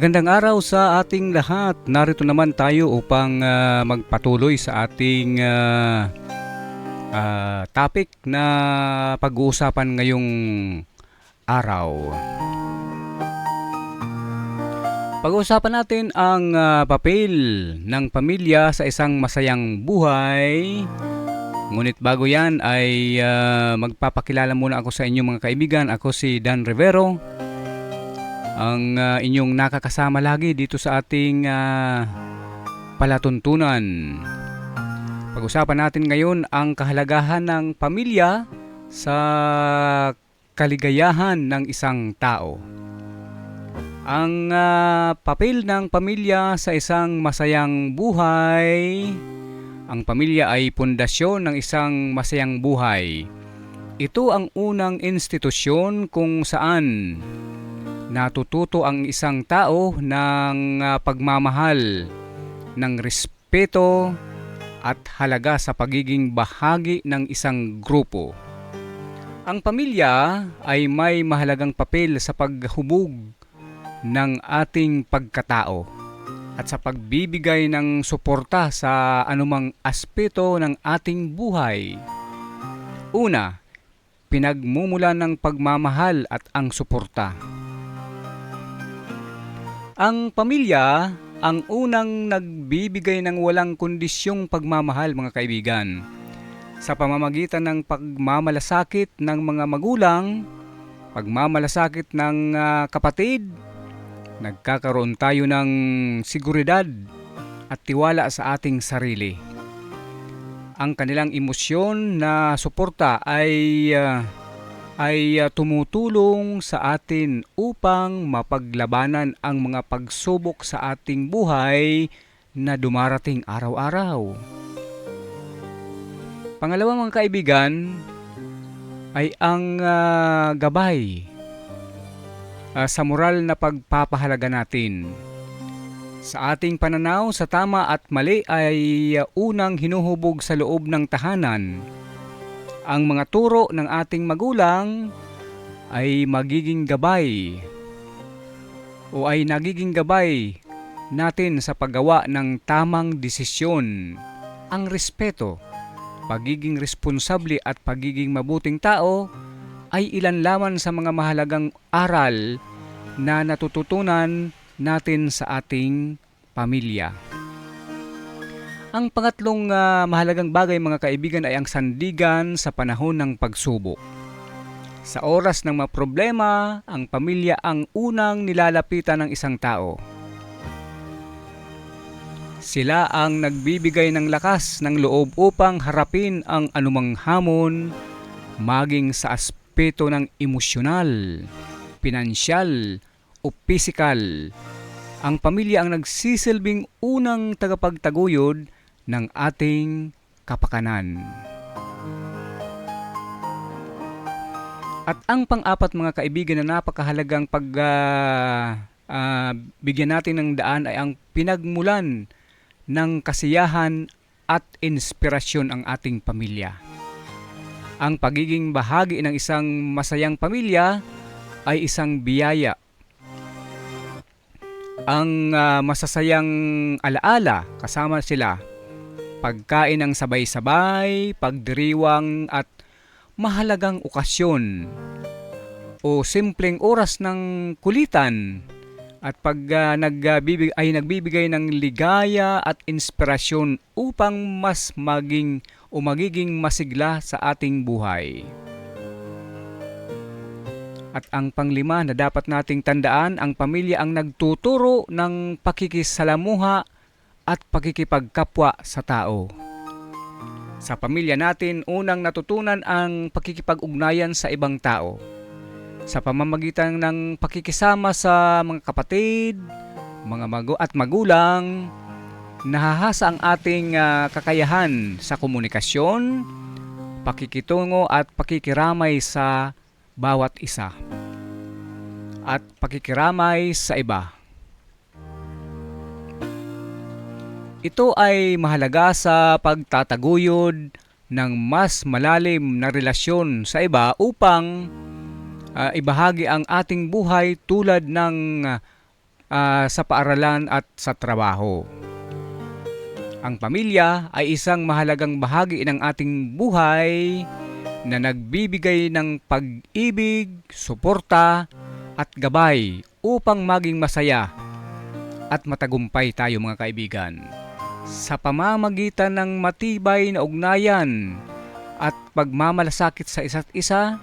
Magandang araw sa ating lahat. Narito naman tayo upang magpatuloy sa ating topic na pag-uusapan ngayong araw. Pag-uusapan natin ang papel ng pamilya sa isang masayang buhay. Ngunit bago yan ay magpapakilala muna ako sa inyo mga kaibigan. Ako si Dan Rivero, ang inyong nakakasama lagi dito sa ating palatuntunan. Pag-usapan natin ngayon ang kahalagahan ng pamilya sa kaligayahan ng isang tao. Ang papel ng pamilya sa isang masayang buhay. Ang pamilya ay pundasyon ng isang masayang buhay. Ito ang unang institusyon kung saan natututo ang isang tao ng pagmamahal, ng respeto at halaga sa pagiging bahagi ng isang grupo. Ang pamilya ay may mahalagang papel sa paghubog ng ating pagkatao at sa pagbibigay ng suporta sa anumang aspeto ng ating buhay. Una, pinagmumulan ng pagmamahal at ang suporta. Ang pamilya ang unang nagbibigay ng walang kondisyong pagmamahal, mga kaibigan. Sa pamamagitan ng pagmamalasakit ng mga magulang, pagmamalasakit ng kapatid, nagkakaroon tayo ng seguridad at tiwala sa ating sarili. Ang kanilang emosyon na suporta ay tumutulong sa atin upang mapaglabanan ang mga pagsubok sa ating buhay na dumarating araw-araw. Pangalawa, mga kaibigan, ay ang gabay sa moral na pagpapahalaga natin. Sa ating pananaw sa tama at mali ay unang hinuhubog sa loob ng tahanan. Ang mga turo ng ating magulang ay magiging gabay o ay nagiging gabay natin sa paggawa ng tamang desisyon. Ang respeto, pagiging responsable at pagiging mabuting tao ay ilan lamang sa mga mahalagang aral na natututunan natin sa ating pamilya. Ang pangatlong mahalagang bagay, mga kaibigan, ay ang sandigan sa panahon ng pagsubok. Sa oras ng mga problema, ang pamilya ang unang nilalapitan ng isang tao. Sila ang nagbibigay ng lakas ng loob upang harapin ang anumang hamon, maging sa aspeto ng emosyonal, pinansyal o pisikal. Ang pamilya ang nagsisilbing unang tagapagtaguyod ng ating kapakanan. At ang pang-apat, mga kaibigan, na napakahalagang bigyan natin ng daan ay ang pinagmulan ng kasiyahan at inspirasyon ang ating pamilya. Ang pagiging bahagi ng isang masayang pamilya ay isang biyaya. Ang masasayang alaala kasama sila, pagkain ng sabay-sabay, pagdiriwang at mahalagang okasyon o simpleng oras ng kulitan at nagbibigay ng ligaya at inspirasyon upang mas magiging masigla sa ating buhay. At ang panglima na dapat nating tandaan, ang pamilya ang nagtuturo ng pakikisalamuha at pakikipagkapwa sa tao. Sa pamilya natin, unang natutunan ang pakikipag-ugnayan sa ibang tao. Sa pamamagitan ng pakikisama sa mga kapatid, at magulang, nahahasa ang ating kakayahan sa komunikasyon, pakikitungo at pakikiramay sa bawat isa, at pakikiramay sa iba. Ito ay mahalaga sa pagtataguyod ng mas malalim na relasyon sa iba upang ibahagi ang ating buhay tulad ng sa paaralan at sa trabaho. Ang pamilya ay isang mahalagang bahagi ng ating buhay na nagbibigay ng pag-ibig, suporta at gabay upang maging masaya at matagumpay tayo mga kaibigan. Sa pamamagitan ng matibay na ugnayan at pagmamalasakit sa isa't isa,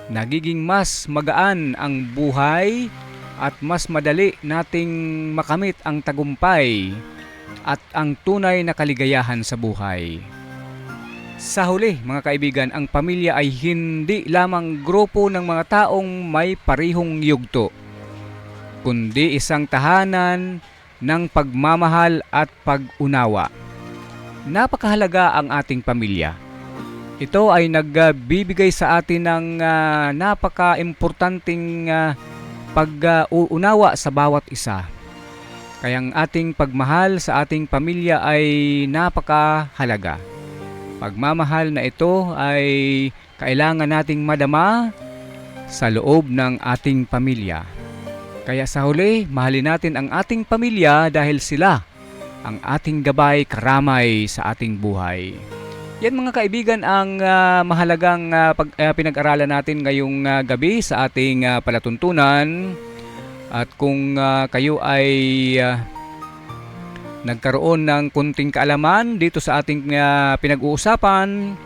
nagiging mas magaan ang buhay at mas madali nating makamit ang tagumpay at ang tunay na kaligayahan sa buhay. Sa huli, mga kaibigan, ang pamilya ay hindi lamang grupo ng mga taong may parihong yugto, kundi isang tahanan ng pagmamahal at pag-unawa. Napakahalaga ang ating pamilya. Ito ay nagbibigay sa atin ng napaka-importanting pag-uunawa sa bawat isa. Kaya ang ating pagmahal sa ating pamilya ay napakahalaga. Pagmamahal na ito ay kailangan nating madama sa loob ng ating pamilya. Kaya sa huli, mahalin natin ang ating pamilya dahil sila ang ating gabay, karamay sa ating buhay. Yan mga kaibigan ang mahalagang pinag-aralan natin ngayong gabi sa ating palatuntunan. At kung kayo ay nagkaroon ng kunting kaalaman dito sa ating pinag-uusapan,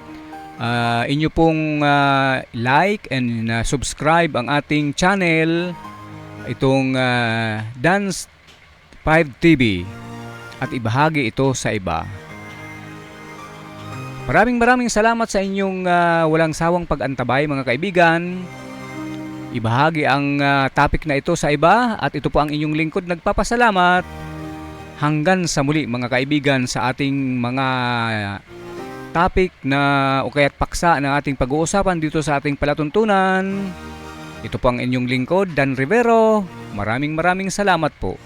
inyo pong like and subscribe ang ating channel, itong Dance 5 TV, at ibahagi ito sa iba. Maraming salamat sa inyong walang sawang pag-antabay mga kaibigan. Ibahagi ang topic na ito sa iba at ito po ang inyong lingkod nagpapasalamat. Hanggang sa muli mga kaibigan sa ating mga topic na o kaya't paksa na ating pag-uusapan dito sa ating palatuntunan. Ito po ang inyong lingkod, Dan Rivero. Maraming salamat po.